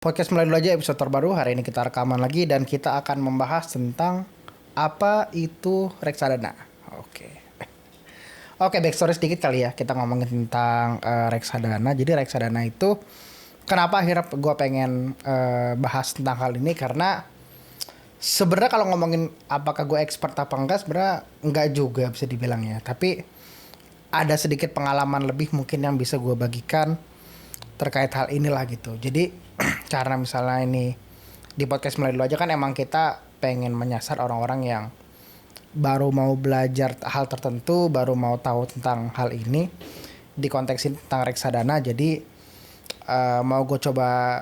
Podcast mulai dulu aja episode terbaru. Hari ini kita rekaman lagi dan kita akan membahas tentang apa itu reksadana. Oke. Oke, backstory sedikit kali ya. Kita ngomongin tentang reksadana. Jadi reksadana itu kenapa akhirnya gue pengen bahas tentang hal ini karena sebenarnya kalau ngomongin apakah gue expert apa enggak, sebenarnya enggak juga bisa dibilang ya. Tapi ada sedikit pengalaman lebih mungkin yang bisa gue bagikan terkait hal inilah gitu. Jadi karena misalnya ini di podcast mulai dulu aja kan emang kita pengen menyasar orang-orang yang baru mau belajar hal tertentu, baru mau tahu tentang hal ini di konteks ini tentang reksadana. Jadi mau gue coba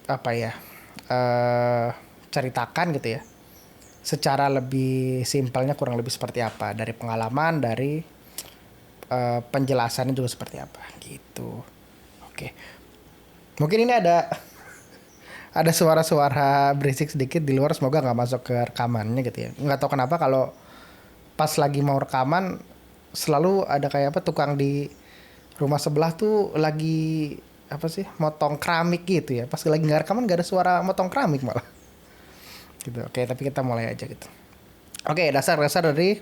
apa ya ceritakan gitu ya secara lebih simpelnya kurang lebih seperti apa dari pengalaman, dari penjelasannya juga seperti apa gitu. Oke, mungkin ini ada suara-suara berisik sedikit di luar, semoga nggak masuk ke rekamannya gitu ya. Nggak tahu kenapa kalau pas lagi mau rekaman selalu ada kayak apa tukang di rumah sebelah tuh lagi apa sih motong keramik gitu ya. Pas lagi nggak rekaman nggak ada suara motong keramik malah. Gitu. Oke, tapi kita mulai aja gitu. Oke, dasar-dasar dari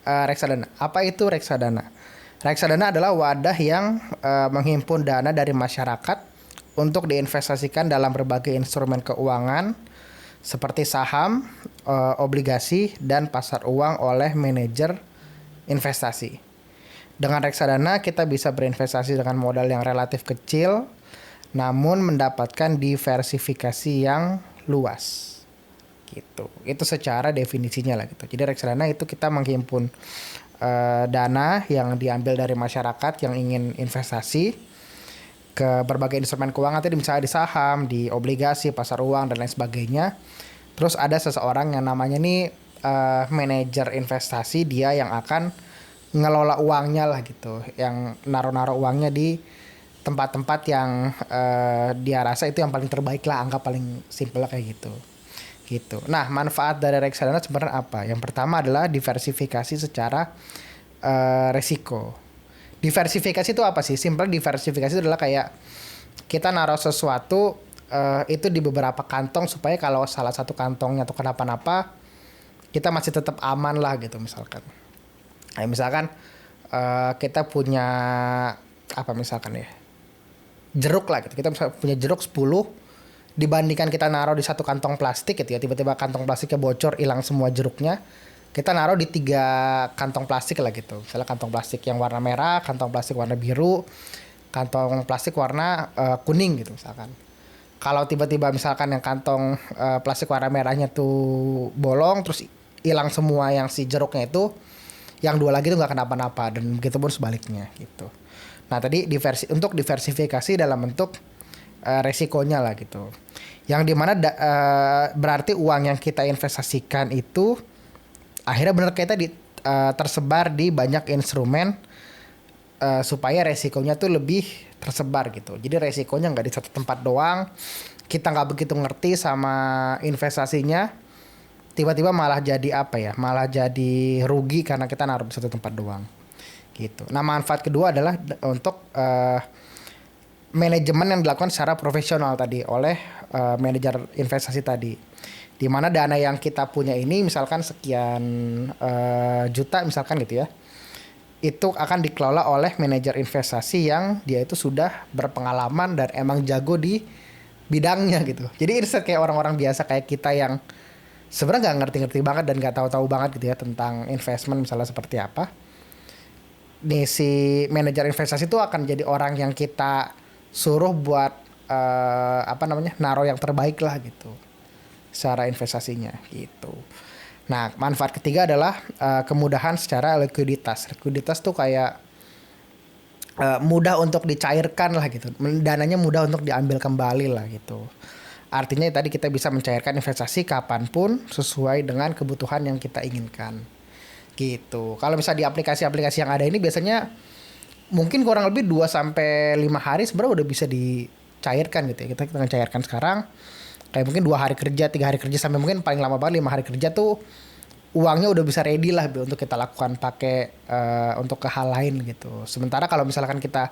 reksadana. Apa itu reksadana? Reksadana adalah wadah yang menghimpun dana dari masyarakat untuk diinvestasikan dalam berbagai instrumen keuangan seperti saham, obligasi, dan pasar uang oleh manajer investasi. Dengan reksadana kita bisa berinvestasi dengan modal yang relatif kecil namun mendapatkan diversifikasi yang luas. Gitu. Itu secara definisinya lah gitu. Jadi reksadana itu kita menghimpun dana yang diambil dari masyarakat yang ingin investasi ke berbagai instrumen keuangan tadi, misalnya di saham, di obligasi, pasar uang dan lain sebagainya. Terus ada seseorang yang namanya nih manajer investasi, dia yang akan ngelola uangnya lah gitu, yang naruh-naruh uangnya di tempat-tempat yang dia rasa itu yang paling terbaik lah, anggap paling simpel kayak gitu. Gitu. Nah, manfaat dari reksadana sebenarnya apa? Yang pertama adalah diversifikasi secara resiko. Diversifikasi itu apa sih? Simple, diversifikasi itu adalah kayak kita naruh sesuatu itu di beberapa kantong supaya kalau salah satu kantongnya tuh kenapa-napa kita masih tetap aman lah gitu misalkan. Nah, misalkan kita punya apa misalkan ya? Jeruk lah gitu. Kita misalkan punya jeruk 10 dibandingkan kita naruh di satu kantong plastik gitu ya, tiba-tiba kantong plastiknya bocor, hilang semua jeruknya, kita naruh di 3 kantong plastik lah gitu. Misalnya kantong plastik yang warna merah, kantong plastik warna biru, kantong plastik warna kuning gitu misalkan. Kalau tiba-tiba misalkan yang kantong plastik warna merahnya tuh bolong, terus hilang semua yang si jeruknya itu, yang 2 lagi tuh nggak kenapa-napa, dan begitu pun sebaliknya gitu. Nah tadi untuk diversifikasi dalam bentuk resikonya lah gitu. Yang dimana berarti uang yang kita investasikan itu akhirnya benar kayak tadi tersebar di banyak instrumen supaya resikonya tuh lebih tersebar gitu. Jadi resikonya nggak di satu tempat doang. Kita nggak begitu ngerti sama investasinya. Tiba-tiba malah jadi apa ya? Malah jadi rugi karena kita naruh di satu tempat doang. Gitu. Nah manfaat kedua adalah untuk manajemen yang dilakukan secara profesional tadi oleh manajer investasi tadi, di mana dana yang kita punya ini misalkan sekian juta misalkan gitu ya, itu akan dikelola oleh manajer investasi yang dia itu sudah berpengalaman dan emang jago di bidangnya gitu. Jadi instead kayak orang-orang biasa kayak kita yang sebenarnya nggak ngerti-ngerti banget dan nggak tahu-tahu banget gitu ya tentang investment misalnya seperti apa, nih si manajer investasi itu akan jadi orang yang kita suruh buat apa namanya naruh yang terbaik lah gitu secara investasinya gitu. Nah manfaat ketiga adalah kemudahan secara likuiditas. Likuiditas tuh kayak mudah untuk dicairkan lah gitu, dananya mudah untuk diambil kembali lah gitu. Artinya tadi kita bisa mencairkan investasi kapanpun sesuai dengan kebutuhan yang kita inginkan gitu. Kalau misalnya di aplikasi-aplikasi yang ada ini biasanya mungkin kurang lebih 2 sampai 5 hari sebenarnya udah bisa dicairkan gitu ya. Kita cairkan sekarang kayak mungkin 2 hari kerja, 3 hari kerja, sampai mungkin paling lama banget 5 hari kerja tuh uangnya udah bisa ready lah untuk kita lakukan pakai untuk ke hal lain gitu. Sementara kalau misalkan kita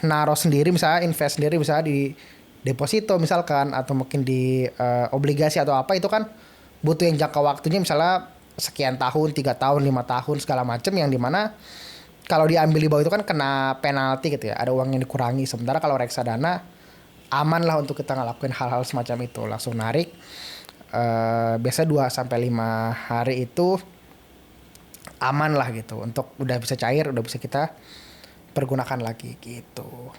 naruh sendiri, misalnya invest sendiri, misalnya di deposito misalkan, atau mungkin di obligasi atau apa, itu kan butuh yang jangka waktunya misalnya sekian tahun, 3 tahun, 5 tahun segala macam, yang dimana kalau diambil di bawah itu kan kena penalti gitu ya, ada uang yang dikurangi. Sementara kalau reksadana aman lah untuk kita ngelakuin hal-hal semacam itu, langsung narik. Biasa 2 sampai 5 hari itu aman lah gitu, untuk udah bisa cair, udah bisa kita pergunakan lagi gitu.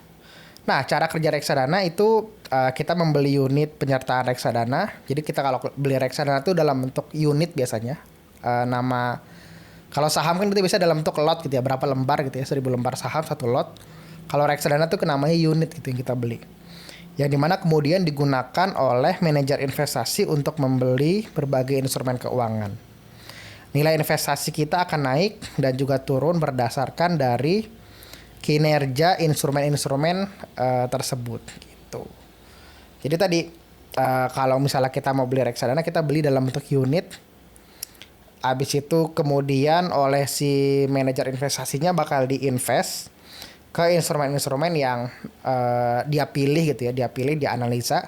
Nah, cara kerja reksadana itu kita membeli unit penyertaan reksadana. Jadi kita kalau beli reksadana itu dalam bentuk unit biasanya. Nama Kalau saham kan berarti biasa dalam bentuk lot gitu ya, berapa lembar gitu ya, 1.000 lembar saham satu lot. Kalau reksadana tuh namanya unit gitu yang kita beli. Yang dimana kemudian digunakan oleh manajer investasi untuk membeli berbagai instrumen keuangan. Nilai investasi kita akan naik dan juga turun berdasarkan dari kinerja instrumen-instrumen tersebut gitu. Jadi tadi kalau misalnya kita mau beli reksadana, kita beli dalam bentuk unit. Habis itu kemudian oleh si manajer investasinya bakal diinvest ke instrumen-instrumen yang dia pilih gitu ya, dia pilih, dia analisa.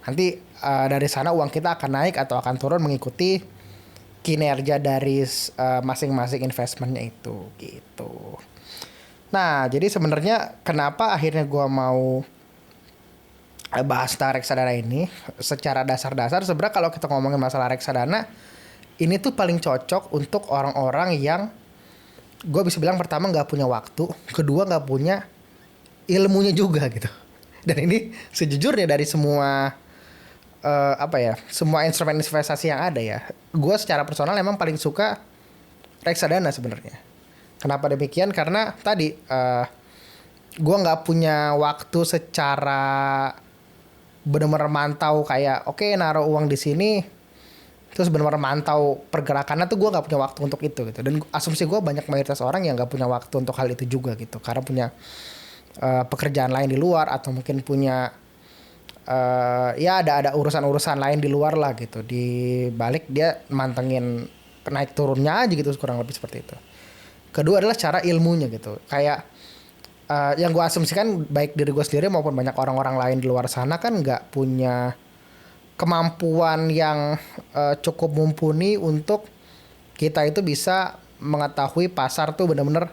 Nanti dari sana uang kita akan naik atau akan turun mengikuti kinerja dari masing-masing investmentnya itu gitu. Nah, jadi sebenarnya kenapa akhirnya gue mau bahas tentang reksadana ini secara dasar-dasar. Sebenarnya kalau kita ngomongin masalah reksadana, ini tuh paling cocok untuk orang-orang yang gue bisa bilang pertama nggak punya waktu, kedua nggak punya ilmunya juga gitu. Dan ini sejujurnya dari semua semua instrumen investasi yang ada ya, gue secara personal emang paling suka reksadana sebenarnya. Kenapa demikian? Karena tadi gue nggak punya waktu secara benar-benar mantau kayak oke, naruh uang di sini terus benar-benar mantau pergerakannya, tuh gue nggak punya waktu untuk itu gitu. Dan asumsi gue banyak mayoritas orang yang nggak punya waktu untuk hal itu juga gitu, karena punya pekerjaan lain di luar, atau mungkin punya ya ada urusan-urusan lain di luar lah gitu, di balik dia mantengin naik turunnya aja gitu, kurang lebih seperti itu. Kedua adalah cara ilmunya gitu, kayak yang gue asumsikan baik diri gue sendiri maupun banyak orang-orang lain di luar sana kan nggak punya kemampuan yang cukup mumpuni untuk kita itu bisa mengetahui pasar tuh benar-benar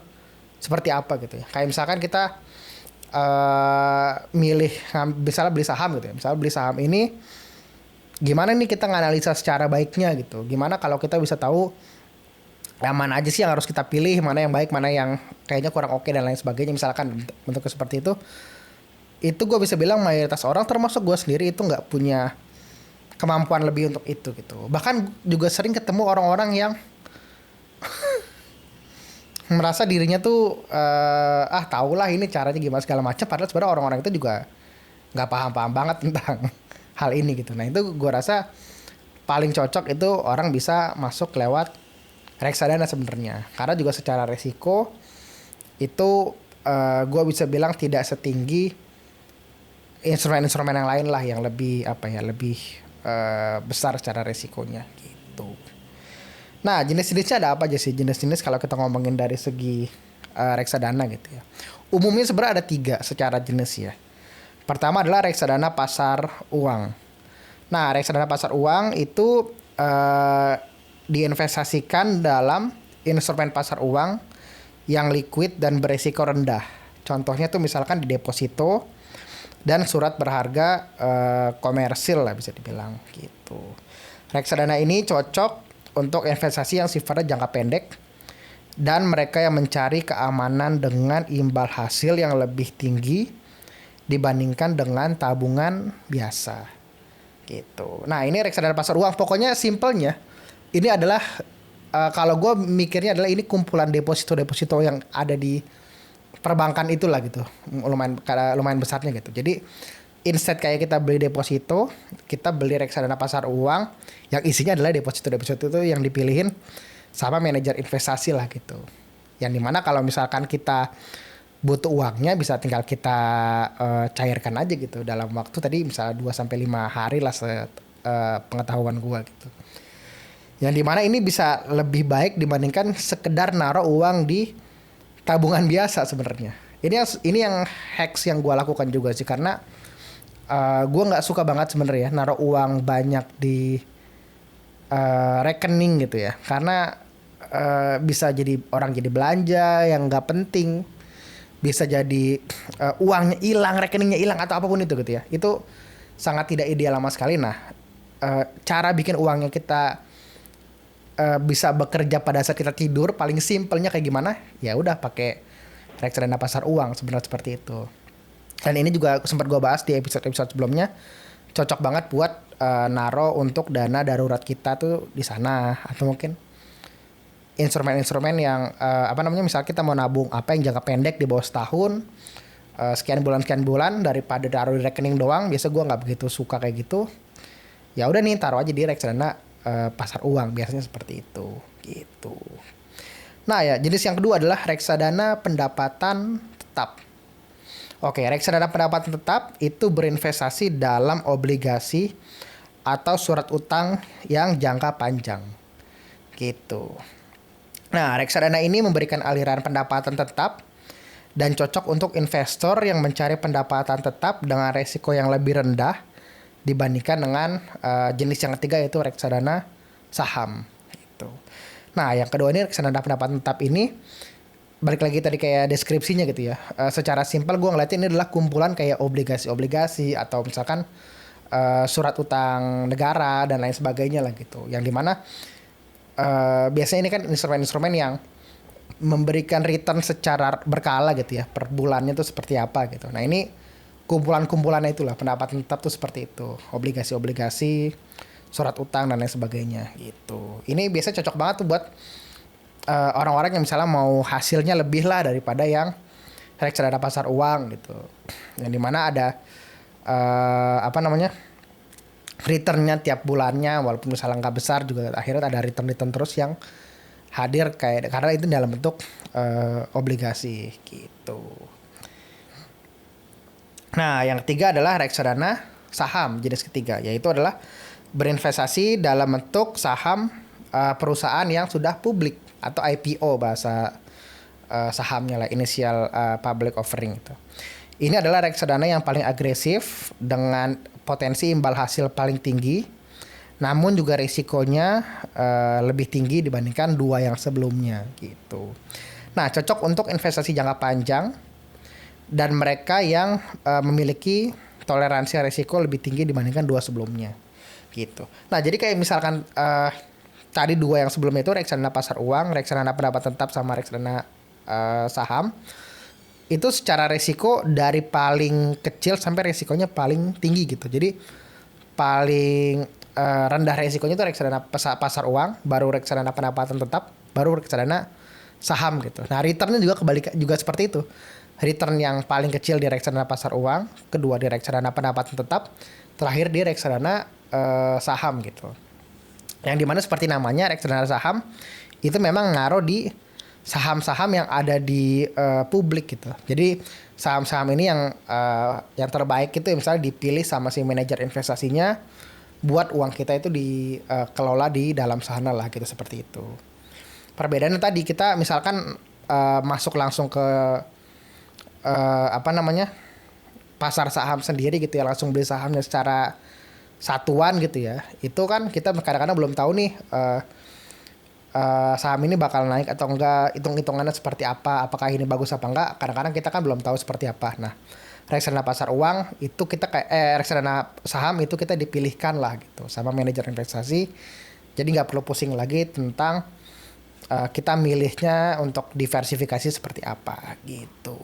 seperti apa gitu ya. Kayak misalkan kita misalnya beli saham gitu ya. Misalnya beli saham ini, gimana nih kita nganalisa secara baiknya gitu. Gimana kalau kita bisa tahu yang mana aja sih yang harus kita pilih, mana yang baik, mana yang kayaknya kurang oke dan lain sebagainya. Misalkan bentuknya seperti itu. Itu gue bisa bilang mayoritas orang termasuk gue sendiri itu nggak punya kemampuan lebih untuk itu gitu. Bahkan juga sering ketemu orang-orang yang merasa dirinya tuh tahulah ini caranya gimana segala macam, padahal sebenarnya orang-orang itu juga nggak paham-paham banget tentang hal ini gitu. Nah itu gue rasa paling cocok itu orang bisa masuk lewat reksadana sebenarnya, karena juga secara resiko itu gue bisa bilang tidak setinggi instrumen-instrumen yang lain lah, yang lebih lebih besar secara resikonya gitu. Nah, jenis-jenisnya ada apa aja sih? Jenis-jenis kalau kita ngomongin dari segi reksadana gitu ya. Umumnya sebenarnya ada 3 secara jenis ya. Pertama adalah reksadana pasar uang. Nah, reksadana pasar uang itu diinvestasikan dalam instrumen pasar uang yang liquid dan beresiko rendah. Contohnya tuh misalkan di deposito dan surat berharga komersil lah bisa dibilang gitu. Reksadana ini cocok untuk investasi yang sifatnya jangka pendek dan mereka yang mencari keamanan dengan imbal hasil yang lebih tinggi dibandingkan dengan tabungan biasa gitu. Nah ini reksadana pasar uang, pokoknya simpelnya ini adalah kalau gue mikirnya adalah ini kumpulan deposito yang ada di perbankan itulah gitu, lumayan besarnya gitu. Jadi instead kayak kita beli deposito, kita beli reksadana pasar uang yang isinya adalah deposito itu yang dipilihin sama manajer investasi lah gitu. Yang dimana kalau misalkan kita butuh uangnya bisa tinggal kita cairkan aja gitu dalam waktu tadi misalnya 2-5 hari lah pengetahuan gua gitu. Yang dimana ini bisa lebih baik dibandingkan sekedar naruh uang di tabungan biasa sebenarnya. Ini yang hacks yang gue lakukan juga sih, karena gue nggak suka banget sebenarnya naruh uang banyak di rekening gitu ya, karena bisa jadi orang jadi belanja yang nggak penting, bisa jadi uangnya hilang, rekeningnya hilang atau apapun itu gitu ya. Itu sangat tidak ideal sama sekali. Nah, cara bikin uangnya kita bisa bekerja pada saat kita tidur paling simpelnya kayak gimana? Ya udah pakai reksadana pasar uang, sebenarnya seperti itu. Dan ini juga sempat gue bahas di episode-episode sebelumnya. Cocok banget buat naro untuk dana darurat kita tuh di sana, atau mungkin instrumen-instrumen yang misal kita mau nabung apa yang jangka pendek di bawah setahun, sekian bulan daripada taruh di rekening doang. Biasa gue nggak begitu suka kayak gitu. Ya udah nih, taruh aja di reksadana pasar uang, biasanya seperti itu gitu. Nah ya, jenis yang kedua adalah reksadana pendapatan tetap. Oke, reksadana pendapatan tetap itu berinvestasi dalam obligasi atau surat utang yang jangka panjang gitu. Nah, reksadana ini memberikan aliran pendapatan tetap dan cocok untuk investor yang mencari pendapatan tetap dengan resiko yang lebih rendah dibandingkan dengan jenis yang ketiga, yaitu reksadana saham gitu. Nah, yang kedua ini reksadana pendapatan tetap ini, balik lagi tadi kayak deskripsinya gitu ya. Secara simpel gue ngeliatnya ini adalah kumpulan kayak obligasi-obligasi atau misalkan surat utang negara dan lain sebagainya lah gitu. Yang dimana biasanya ini kan instrumen-instrumen yang memberikan return secara berkala gitu ya. Per bulannya tuh seperti apa gitu. Nah ini kumpulan-kumpulannya itulah pendapatan tetap tuh seperti itu. Obligasi-obligasi, surat utang dan lain sebagainya gitu. Ini biasanya cocok banget tuh buat orang-orang yang misalnya mau hasilnya lebih lah daripada yang reksadana pasar uang gitu, yang dimana ada returnnya tiap bulannya, walaupun misalnya nggak besar juga akhirnya ada return terus yang hadir kayak, karena itu dalam bentuk obligasi gitu. Nah yang ketiga adalah reksadana saham jenis ketiga, yaitu adalah berinvestasi dalam bentuk saham perusahaan yang sudah publik atau IPO bahasa sahamnya lah, initial public offering itu. Ini adalah reksadana yang paling agresif dengan potensi imbal hasil paling tinggi, namun juga risikonya lebih tinggi dibandingkan dua yang sebelumnya gitu. Nah, cocok untuk investasi jangka panjang dan mereka yang memiliki toleransi risiko lebih tinggi dibandingkan dua sebelumnya gitu. Nah, jadi kayak misalkan tadi dua yang sebelumnya itu reksadana pasar uang, reksadana pendapatan tetap sama reksadana saham. Itu secara risiko dari paling kecil sampai risikonya paling tinggi gitu. Jadi paling rendah risikonya itu reksadana pasar uang, baru reksadana pendapatan tetap, baru reksadana saham gitu. Nah, returnnya juga kebalik juga seperti itu. Return yang paling kecil di reksadana pasar uang, kedua di reksadana pendapatan tetap, terakhir di reksadana saham gitu. Yang dimana seperti namanya reksadana saham itu memang ngaruh di saham-saham yang ada di publik gitu. Jadi saham-saham ini yang terbaik itu misalnya dipilih sama si manajer investasinya buat uang kita itu dikelola di dalam sana lah gitu, seperti itu. Perbedaannya tadi kita misalkan masuk langsung ke pasar saham sendiri gitu ya, langsung beli sahamnya secara satuan gitu ya, itu kan kita kadang-kadang belum tahu nih saham ini bakal naik atau enggak, hitung-hitungannya seperti apa, apakah ini bagus apa enggak, kadang-kadang kita kan belum tahu seperti apa. Nah, reksadana pasar uang itu kita reksadana saham itu kita dipilihkan lah gitu sama manajer investasi, jadi nggak perlu pusing lagi tentang kita milihnya untuk diversifikasi seperti apa gitu.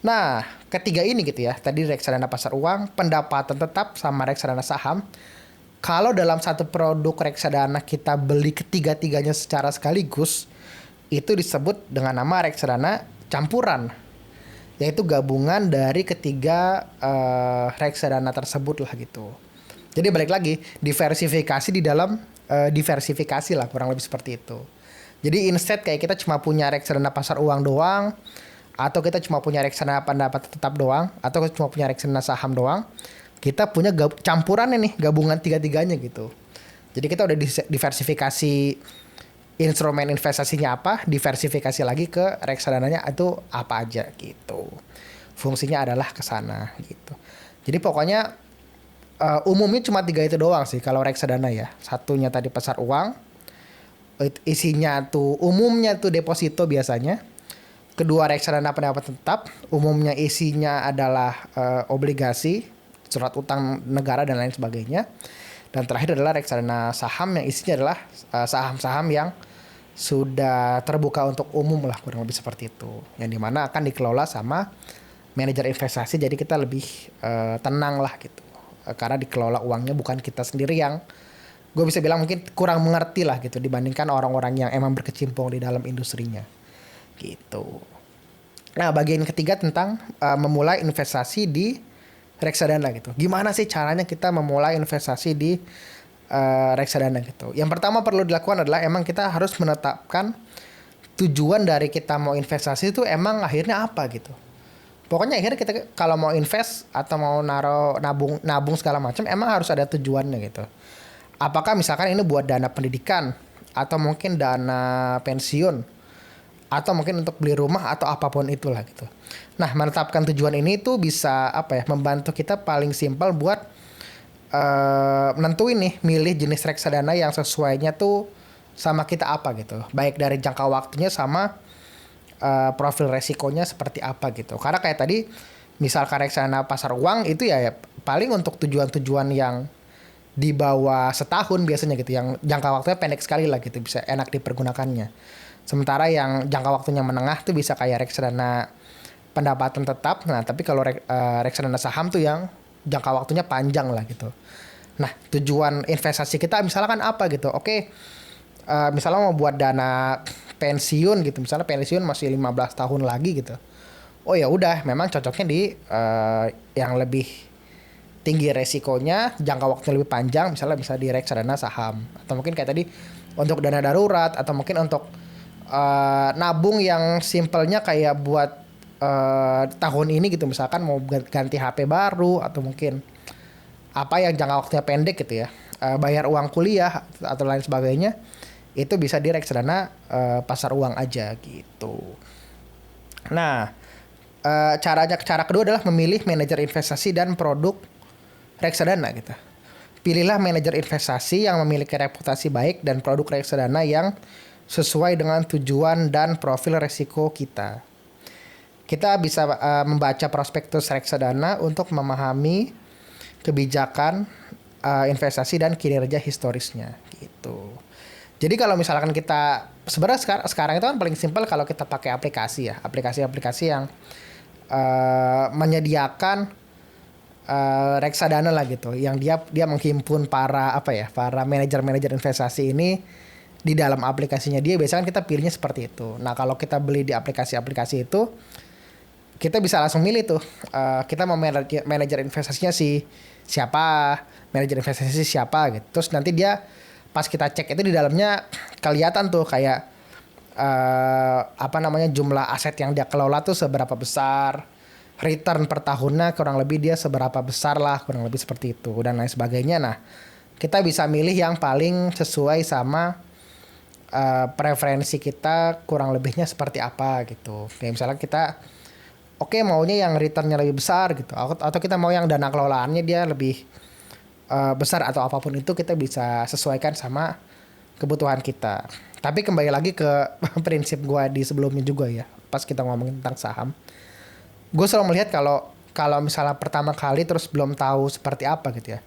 Nah, ketiga ini gitu ya, tadi reksadana pasar uang, pendapatan tetap, sama reksadana saham. Kalau dalam satu produk reksadana kita beli ketiga-tiganya secara sekaligus, itu disebut dengan nama reksadana campuran, yaitu gabungan dari ketiga reksadana tersebut lah gitu. Jadi balik lagi, diversifikasi di dalam diversifikasi lah, kurang lebih seperti itu. Jadi instead kayak kita cuma punya reksadana pasar uang doang, atau kita cuma punya reksadana pendapatan tetap doang, atau kita cuma punya reksadana saham doang, kita punya campurannya nih, gabungan tiga-tiganya gitu. Jadi kita udah diversifikasi instrumen investasinya apa, diversifikasi lagi ke reksadananya itu apa aja gitu. Fungsinya adalah ke sana gitu. Jadi pokoknya umumnya cuma 3 itu doang sih kalau reksadana ya. Satunya tadi pasar uang, isinya tuh umumnya tuh deposito biasanya. Kedua reksadana pendapatan tetap, umumnya isinya adalah obligasi, surat utang negara dan lain sebagainya. Dan terakhir adalah reksadana saham yang isinya adalah saham-saham yang sudah terbuka untuk umum lah, kurang lebih seperti itu. Yang dimana akan dikelola sama manajer investasi, jadi kita lebih tenang lah gitu. Karena dikelola uangnya bukan kita sendiri yang gue bisa bilang mungkin kurang mengerti lah gitu dibandingkan orang-orang yang emang berkecimpung di dalam industrinya gitu. Nah bagian ketiga tentang memulai investasi di reksadana gitu. Gimana sih caranya kita memulai investasi di reksadana gitu. Yang pertama perlu dilakukan adalah emang kita harus menetapkan tujuan dari kita mau investasi itu emang akhirnya apa gitu. Pokoknya akhirnya kita kalau mau invest atau mau nabung segala macam emang harus ada tujuannya gitu. Apakah misalkan ini buat dana pendidikan atau mungkin dana pensiun atau mungkin untuk beli rumah atau apapun itulah gitu. Nah, menetapkan tujuan ini tuh bisa membantu kita paling simpel buat nentuin nih milih jenis reksadana yang sesuainya tuh sama kita apa gitu. Baik dari jangka waktunya sama profil resikonya seperti apa gitu. Karena kayak tadi misalkan reksadana pasar uang itu ya paling untuk tujuan-tujuan yang di bawah setahun biasanya gitu, yang jangka waktunya pendek sekali lah gitu, bisa enak dipergunakannya. Sementara yang jangka waktunya menengah tuh bisa kayak reksadana pendapatan tetap. Nah, tapi kalau reksadana saham tuh yang jangka waktunya panjang lah gitu. Nah, tujuan investasi kita misalkan apa gitu. Oke, misalnya mau buat dana pensiun gitu. Misalnya pensiun masih 15 tahun lagi gitu. Oh ya udah, memang cocoknya di yang lebih tinggi resikonya, jangka waktu lebih panjang, misalnya bisa di reksadana saham. Atau mungkin kayak tadi untuk dana darurat, atau mungkin untuk nabung yang simpelnya kayak buat tahun ini gitu, misalkan mau ganti HP baru atau mungkin apa yang jangka waktunya pendek gitu ya, bayar uang kuliah atau lain sebagainya, itu bisa di reksadana pasar uang aja gitu. Nah, cara kedua adalah memilih manajer investasi dan produk reksadana gitu. Pilihlah manajer investasi yang memiliki reputasi baik dan produk reksadana yang sesuai dengan tujuan dan profil resiko kita. Kita bisa membaca prospektus reksadana untuk memahami kebijakan investasi dan kinerja historisnya gitu. Jadi kalau misalkan kita sebenarnya sekarang itu kan paling simpel kalau kita pakai aplikasi ya, aplikasi-aplikasi yang menyediakan reksadana lah gitu, yang dia menghimpun para manajer-manajer investasi ini di dalam aplikasinya dia. Biasanya kan kita pilihnya seperti itu. Nah kalau kita beli di aplikasi-aplikasi itu, kita bisa langsung milih tuh kita mau manajer investasinya siapa, manajer investasi siapa gitu. Terus nanti dia pas kita cek itu di dalamnya kelihatan tuh kayak jumlah aset yang dia kelola tuh seberapa besar, return per tahunnya kurang lebih dia seberapa besar lah, kurang lebih seperti itu dan lain sebagainya. Nah kita bisa milih yang paling sesuai sama preferensi kita, kurang lebihnya seperti apa gitu. Kayak misalnya kita maunya yang returnnya lebih besar gitu, atau kita mau yang dana kelolaannya dia lebih besar atau apapun itu, kita bisa sesuaikan sama kebutuhan kita. Tapi kembali lagi ke prinsip gue di sebelumnya juga ya, pas kita ngomongin tentang saham, gue selalu melihat kalau misalnya pertama kali terus belum tahu seperti apa gitu ya,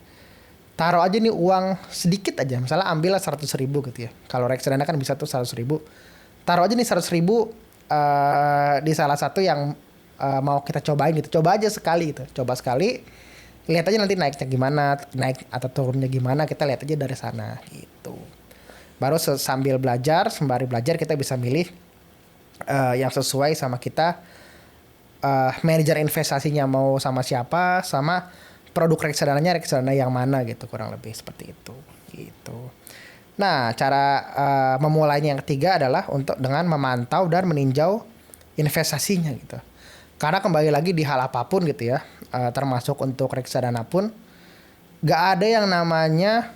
taruh aja nih uang sedikit aja, misalnya ambillah 100.000 gitu ya. Kalau reksadana kan bisa tuh 100.000, taruh aja nih 100.000 di salah satu yang mau kita cobain gitu. Coba aja sekali gitu, coba sekali, lihat aja nanti naiknya gimana, naik atau turunnya gimana, kita lihat aja dari sana gitu. Baru sambil belajar, sembari belajar kita bisa milih yang sesuai sama kita, manajer investasinya mau sama siapa, sama produk reksadana yang mana gitu, kurang lebih seperti itu gitu. Nah cara memulainya yang ketiga adalah dengan memantau dan meninjau investasinya gitu. Karena kembali lagi di hal apapun gitu ya, termasuk untuk reksadana pun, gak ada yang namanya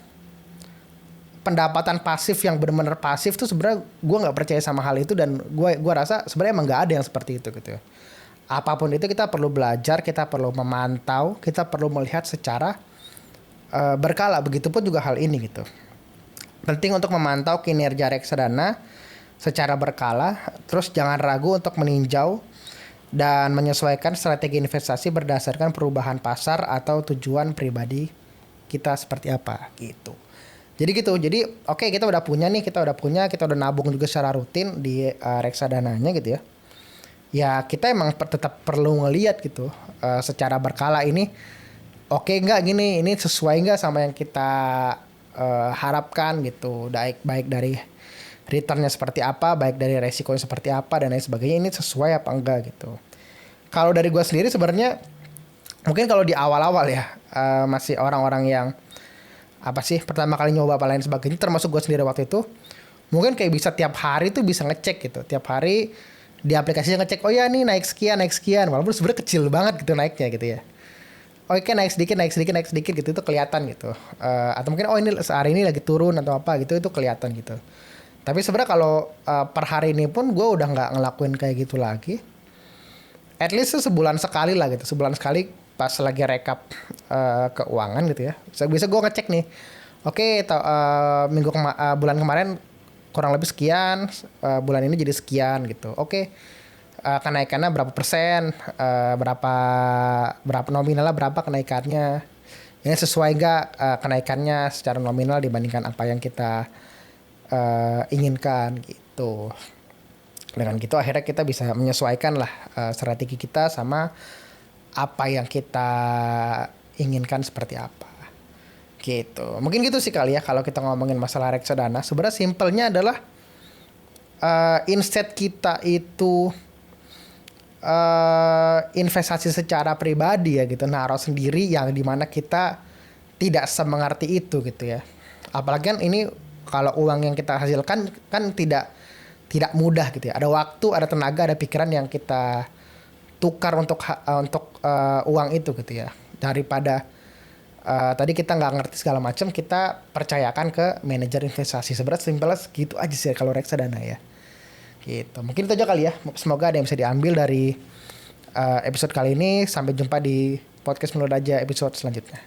pendapatan pasif yang benar-benar pasif tuh sebenarnya gue nggak percaya sama hal itu, dan gue rasa sebenarnya emang nggak ada yang seperti itu gitu ya. Apapun itu kita perlu belajar, kita perlu memantau, kita perlu melihat secara berkala. Begitupun juga hal ini gitu. Penting untuk memantau kinerja reksadana secara berkala, terus jangan ragu untuk meninjau dan menyesuaikan strategi investasi berdasarkan perubahan pasar atau tujuan pribadi kita seperti apa gitu. Jadi gitu. Jadi oke, kita udah punya, kita udah nabung juga secara rutin di reksadananya gitu ya. Ya kita emang tetap perlu ngelihat gitu secara berkala ini oke nggak gini, ini sesuai nggak sama yang kita harapkan gitu. Baik dari returnnya seperti apa, baik dari resikonya seperti apa dan lain sebagainya, ini sesuai apa enggak gitu. Kalau dari gue sendiri sebenarnya mungkin kalau di awal-awal ya masih orang-orang yang apa sih pertama kali nyoba apa lain sebagainya, termasuk gue sendiri waktu itu, mungkin kayak bisa tiap hari tuh bisa ngecek gitu, tiap hari di aplikasinya ngecek, oh ya nih naik sekian, walaupun sebenarnya kecil banget gitu naiknya gitu ya. Oke, naik sedikit gitu, itu kelihatan gitu. Atau mungkin ini sehari ini lagi turun atau apa gitu, itu kelihatan gitu. Tapi sebenarnya kalau per hari ini pun gue udah nggak ngelakuin kayak gitu lagi. At least sebulan sekali lah gitu. Sebulan sekali pas lagi rekap keuangan gitu ya. Bisa gue ngecek nih. Oke, bulan kemarin kurang lebih sekian, bulan ini jadi sekian gitu. Oke, kenaikannya berapa persen, berapa nominalnya, berapa kenaikannya. Ini sesuai nggak kenaikannya secara nominal dibandingkan apa yang kita inginkan gitu. Dengan gitu akhirnya kita bisa menyesuaikan lah strategi kita sama apa yang kita inginkan seperti apa gitu. Mungkin gitu sih kali ya kalau kita ngomongin masalah reksadana. Sebenarnya simpelnya adalah instead kita itu investasi secara pribadi ya gitu, naruh sendiri yang dimana kita tidak semengerti itu gitu ya. Apalagi kan ini kalau uang yang kita hasilkan kan tidak mudah gitu ya. Ada waktu, ada tenaga, ada pikiran yang kita tukar untuk uang itu gitu ya. Daripada tadi kita nggak ngerti segala macam, kita percayakan ke manajer investasi. Sebenarnya simpelnya gitu aja sih kalau reksadana ya. Gitu. Mungkin itu aja kali ya. Semoga ada yang bisa diambil dari episode kali ini. Sampai jumpa di podcast Mulut Aja episode selanjutnya.